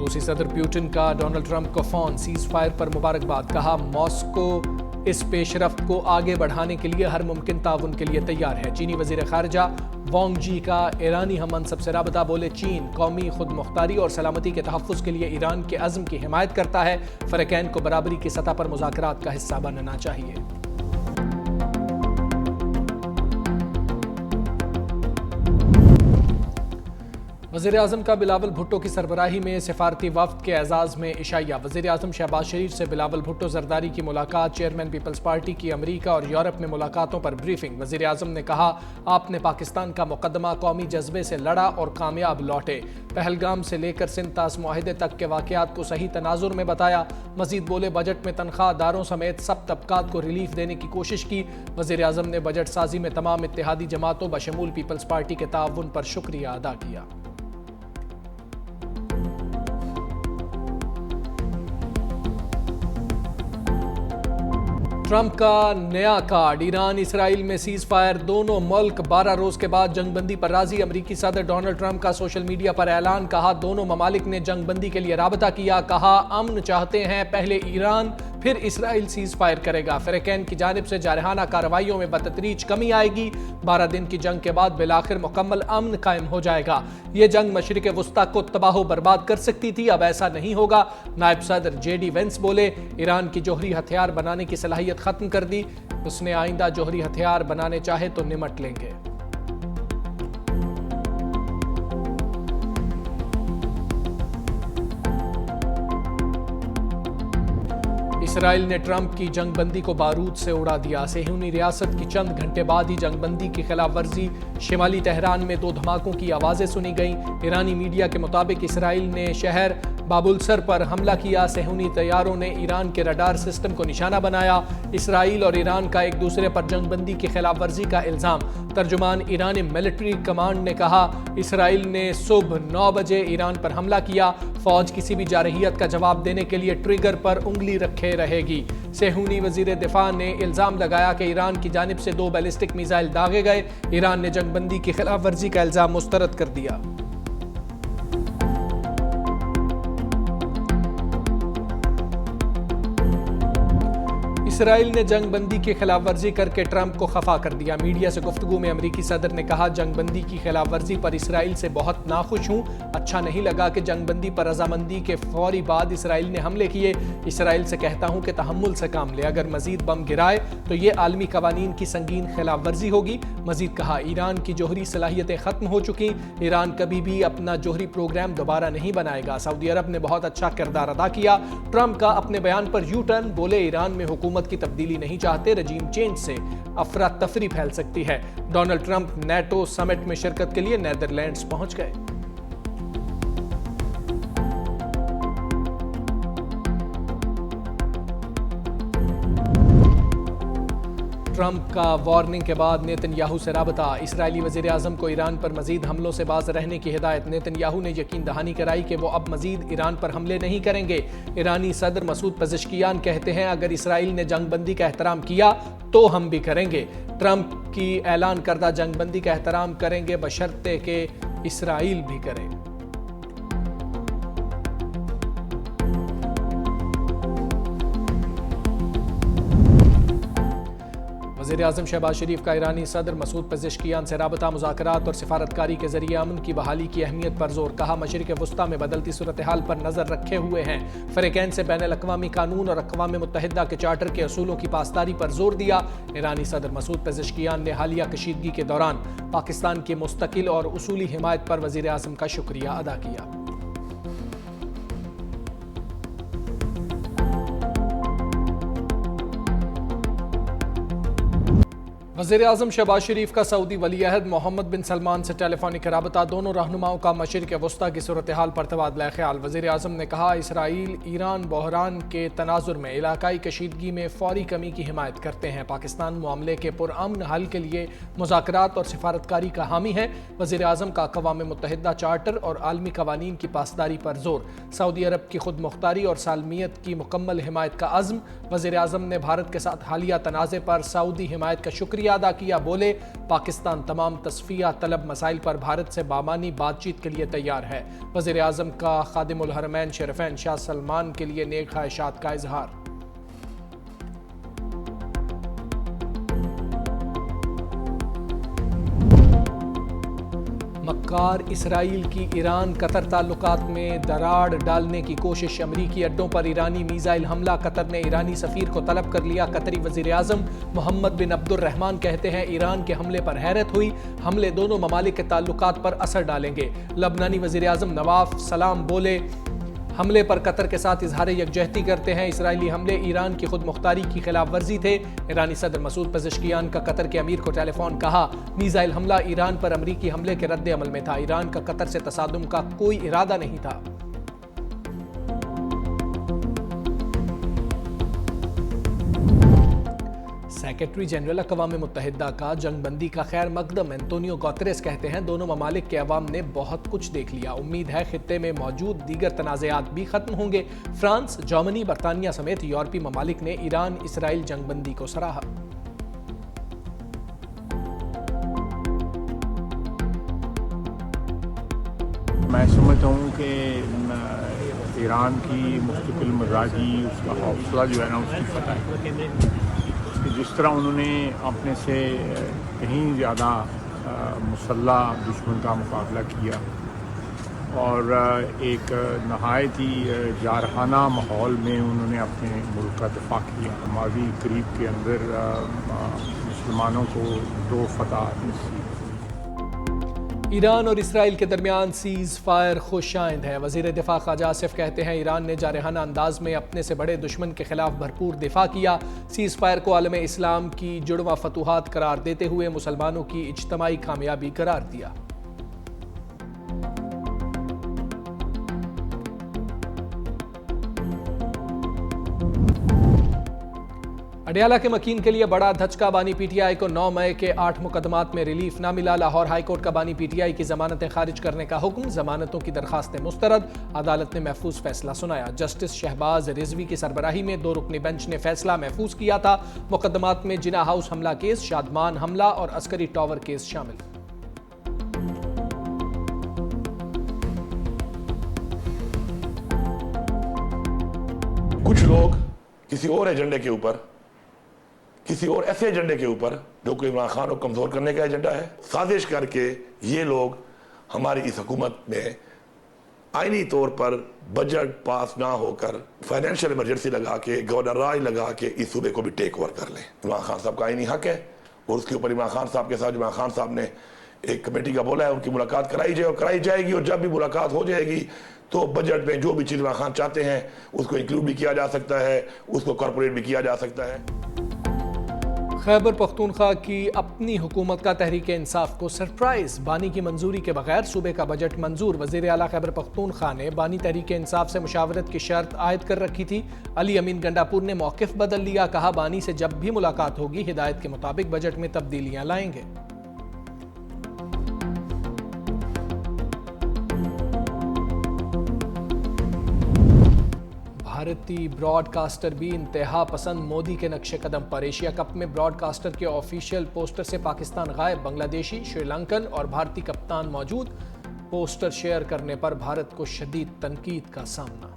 روسی صدر پیوٹن کا ڈونلڈ ٹرمپ کو فون، سیز فائر پر مبارکباد، کہا ماسکو اس پیش رفت کو آگے بڑھانے کے لیے ہر ممکن تعاون کے لیے تیار ہے۔ چینی وزیر خارجہ وانگ جی کا ایرانی ہم منصب سے رابطہ، بولے چین قومی خود مختاری اور سلامتی کے تحفظ کے لیے ایران کے عزم کی حمایت کرتا ہے، فریقین کو برابری کی سطح پر مذاکرات کا حصہ بننا چاہیے۔ وزیر اعظم کا بلاول بھٹو کی سربراہی میں سفارتی وفد کے اعزاز میں عشائیہ۔ وزیر اعظم شہباز شریف سے بلاول بھٹو زرداری کی ملاقات، چیئرمین پیپلز پارٹی کی امریکہ اور یورپ میں ملاقاتوں پر بریفنگ۔ وزیر اعظم نے کہا آپ نے پاکستان کا مقدمہ قومی جذبے سے لڑا اور کامیاب لوٹے، پہلگام سے لے کر سندھ طاس معاہدے تک کے واقعات کو صحیح تناظر میں بتایا۔ مزید بولے بجٹ میں تنخواہ داروں سمیت سب طبقات کو ریلیف دینے کی کوشش کی۔ وزیر اعظم نے بجٹ سازی میں تمام اتحادی جماعتوں بشمول پیپلز پارٹی کے تعاون پر شکریہ ادا کیا۔ ٹرمپ کا نیا کارڈ، ایران اسرائیل میں سیز فائر، دونوں ملک 12 روز کے بعد جنگ بندی پر راضی۔ امریکی صدر ڈونلڈ ٹرمپ کا سوشل میڈیا پر اعلان، کہا دونوں ممالک نے جنگ بندی کے لیے رابطہ کیا، کہا امن چاہتے ہیں، پہلے ایران پھر اسرائیل سیز فائر کرے گا، فریقین کی جانب سے جارحانہ کارروائیوں میں بتدریج کمی آئے گی، 12 دن کی جنگ کے بعد بالآخر مکمل امن قائم ہو جائے گا۔ یہ جنگ مشرق وسطیٰ کو تباہ و برباد کر سکتی تھی، اب ایسا نہیں ہوگا۔ نائب صدر جے ڈی وینس بولے ایران کی جوہری ہتھیار بنانے کی صلاحیت ختم کر دی، اس نے آئندہ جوہری ہتھیار بنانے چاہے تو نمٹ لیں گے۔ اسرائیل نے ٹرمپ کی جنگ بندی کو بارود سے اڑا دیا، صہیونی ریاست کی چند گھنٹے بعد ہی جنگ بندی کی خلاف ورزی، شمالی تہران میں 2 دھماکوں کی آوازیں سنی گئیں۔ ایرانی میڈیا کے مطابق اسرائیل نے شہر باب السر پر حملہ کیا، صہیونی طیاروں نے ایران کے رڈار سسٹم کو نشانہ بنایا۔ اسرائیل اور ایران کا ایک دوسرے پر جنگ بندی کی خلاف ورزی کا الزام، ترجمان ایرانی ملٹری کمانڈ نے کہا اسرائیل نے صبح 9 بجے ایران پر حملہ کیا، فوج کسی بھی جارحیت کا جواب دینے کے لیے ٹریگر پر انگلی رکھے رہے گی۔ صہیونی وزیر دفاع نے الزام لگایا کہ ایران کی جانب سے 2 بیلسٹک میزائل داغے گئے، ایران نے جنگ بندی کی خلاف ورزی کا الزام مسترد کر دیا۔ اسرائیل نے جنگ بندی کی خلاف ورزی کر کے ٹرمپ کو خفا کر دیا۔ میڈیا سے گفتگو میں امریکی صدر نے کہا جنگ بندی کی خلاف ورزی پر اسرائیل سے بہت ناخوش ہوں، اچھا نہیں لگا کہ جنگ بندی پر رضامندی کے فوری بعد اسرائیل نے حملے کیے، اسرائیل سے کہتا ہوں کہ تحمل سے کام لے، اگر مزید بم گرائے تو یہ عالمی قوانین کی سنگین خلاف ورزی ہوگی۔ مزید کہا ایران کی جوہری صلاحیتیں ختم ہو چکی، ایران کبھی بھی اپنا جوہری پروگرام دوبارہ نہیں بنائے گا۔ سعودی عرب نے بہت اچھا کردار ادا کیا۔ ٹرمپ کا اپنے بیان پر یو ٹرن، بولے ایران میں حکومت کی تبدیلی نہیں چاہتے، رجیم چینج سے افراتفری پھیل سکتی ہے۔ ڈونلڈ ٹرمپ نیٹو سمٹ میں شرکت کے لیے نیدرلینڈز پہنچ گئے۔ ٹرمپ کا وارننگ کے بعد نیتن یاہو سے رابطہ، اسرائیلی وزیر اعظم کو ایران پر مزید حملوں سے باز رہنے کی ہدایت۔ نیتن یاہو نے یقین دہانی کرائی کہ وہ اب مزید ایران پر حملے نہیں کریں گے۔ ایرانی صدر مسعود پزشکیان کہتے ہیں اگر اسرائیل نے جنگ بندی کا احترام کیا تو ہم بھی کریں گے، ٹرمپ کی اعلان کردہ جنگ بندی کا احترام کریں گے بشرطے کہ اسرائیل بھی کرے۔ وزیر اعظم شہباز شریف کا ایرانی صدر مسعود پزشکیان سے رابطہ، مذاکرات اور سفارتکاری کے ذریعے امن کی بحالی کی اہمیت پر زور، کہا مشرق وسطیٰ میں بدلتی صورتحال پر نظر رکھے ہوئے ہیں، فریقین سے بین الاقوامی قانون اور اقوام متحدہ کے چارٹر کے اصولوں کی پاسداری پر زور دیا۔ ایرانی صدر مسعود پزشکیان نے حالیہ کشیدگی کے دوران پاکستان کی مستقل اور اصولی حمایت پر وزیر اعظم کا شکریہ ادا کیا۔ وزیر اعظم شہباز شریف کا سعودی ولی عہد محمد بن سلمان سے ٹیلی فونک رابطہ، دونوں رہنماؤں کا مشرق وسطیٰ کی صورتحال پر تبادلہ خیال۔ وزیر اعظم نے کہا اسرائیل ایران بحران کے تناظر میں علاقائی کشیدگی میں فوری کمی کی حمایت کرتے ہیں، پاکستان معاملے کے پرامن حل کے لیے مذاکرات اور سفارتکاری کا حامی ہے۔ وزیر اعظم کا اقوام متحدہ چارٹر اور عالمی قوانین کی پاسداری پر زور، سعودی عرب کی خود مختاری اور سالمیت کی مکمل حمایت کا عزم۔ وزیر اعظم نے بھارت کے ساتھ حالیہ تنازع پر سعودی حمایت کا شکریہ شکریہ ادا کیا. بولے پاکستان تمام تصفیہ طلب مسائل پر بھارت سے بامانی بات چیت کے لیے تیار ہے. وزیر اعظم کا خادم الحرمین شریفین شاہ سلمان کے لیے نیک خواہشات کا اظہار. مکار اسرائیل کی ایران قطر تعلقات میں دراڑ ڈالنے کی کوشش. امریکی اڈوں پر ایرانی میزائل حملہ. قطر نے ایرانی سفیر کو طلب کر لیا. قطری وزیر اعظم محمد بن عبد الرحمن کہتے ہیں ایران کے حملے پر حیرت ہوئی. حملے دونوں ممالک کے تعلقات پر اثر ڈالیں گے. لبنانی وزیر اعظم نواف سلام بولے حملے پر قطر کے ساتھ اظہار یکجہتی کرتے ہیں. اسرائیلی حملے ایران کی خود مختاری کی خلاف ورزی تھے. ایرانی صدر مسعود پزشکیان کا قطر کے امیر کو ٹیلی فون. کہا میزائل حملہ ایران پر امریکی حملے کے رد عمل میں تھا. ایران کا قطر سے تصادم کا کوئی ارادہ نہیں تھا. سیکرٹری جنرل اقوام متحدہ کا جنگ بندی کا خیر مقدم انتونیو گوتریس کہتے ہیں دونوں ممالک کے عوام نے بہت کچھ دیکھ لیا. امید ہے خطے میں موجود دیگر تنازعات بھی ختم ہوں گے. فرانس، جرمنی، برطانیہ سمیت یورپی ممالک نے ایران اسرائیل جنگ بندی کو سراہا. میں سمجھتا ہوں کہ ایران کی مستقل مزاجی، اس کا حوصلہ جو ہے نا، اس کی فتح ہے. جس طرح انہوں نے اپنے سے کہیں زیادہ مسلح دشمن کا مقابلہ کیا اور ایک نہایت ہی جارحانہ ماحول میں انہوں نے اپنے ملک کا دفاع کیا. ماضی قریب کے اندر مسلمانوں کو 2 فتح نصیب. ایران اور اسرائیل کے درمیان سیز فائر خوش آئند ہے. وزیر دفاع خواجہ آصف کہتے ہیں ایران نے جارحانہ انداز میں اپنے سے بڑے دشمن کے خلاف بھرپور دفاع کیا. سیز فائر کو عالم اسلام کی جڑواں فتوحات قرار دیتے ہوئے مسلمانوں کی اجتماعی کامیابی قرار دیا. اڈیالہ کے مکین کے لیے بڑا دھچکا. بانی پی ٹی آئی کو 9 مئی کے 8 مقدمات میں ریلیف نہ ملا. لاہور ہائی کورٹ کا بانی پی ٹی آئی کی ضمانتیں خارج کرنے کا حکم. ضمانتوں کی درخواستیں مسترد. عدالت نے محفوظ فیصلہ سنایا. جسٹس شہباز رضوی کی سربراہی میں 2 رکنی بینچ نے فیصلہ محفوظ کیا تھا. مقدمات میں جناح ہاؤس حملہ کیس، شادمان حملہ اور عسکری ٹاور کیس شامل. کچھ لوگ کسی اور ایجنڈے کے اوپر، کسی اور ایسے ایجنڈے کے اوپر جو کہ عمران خان کو کمزور کرنے کا ایجنڈا ہے، سازش کر کے یہ لوگ ہماری اس حکومت میں آئینی طور پر بجٹ پاس نہ ہو کر فائنینشیل ایمرجنسی لگا کے، گورنر راج لگا کے اس صوبے کو بھی ٹیک اوور کر لیں. عمران خان صاحب کا آئینی حق ہے اور اس کے اوپر عمران خان صاحب کے ساتھ عمران خان صاحب نے ایک کمیٹی کا بولا ہے ان کی ملاقات کرائی جائے اور کرائی جائے گی. اور جب بھی ملاقات ہو جائے گی تو بجٹ میں جو بھی چیز عمران خان چاہتے ہیں اس کو انکلوڈ بھی کیا جا سکتا ہے، اس کو کارپوریٹ بھی کیا جا سکتا ہے. خیبر پختونخوا کی اپنی حکومت کا تحریک انصاف کو سرپرائز. بانی کی منظوری کے بغیر صوبے کا بجٹ منظور. وزیر اعلیٰ خیبر پختونخوا نے بانی تحریک انصاف سے مشاورت کی شرط عائد کر رکھی تھی. علی امین گنڈاپور نے موقف بدل لیا. کہا بانی سے جب بھی ملاقات ہوگی ہدایت کے مطابق بجٹ میں تبدیلیاں لائیں گے. بھارتی براڈ کاسٹر بھی انتہا پسند مودی کے نقش قدم پر. ایشیا کپ میں براڈ کاسٹر کے آفیشیل پوسٹر سے پاکستان غائب. بنگلہ دیشی، شری لنکن اور بھارتی کپتان موجود. پوسٹر شیئر کرنے پر بھارت کو شدید تنقید کا سامنا.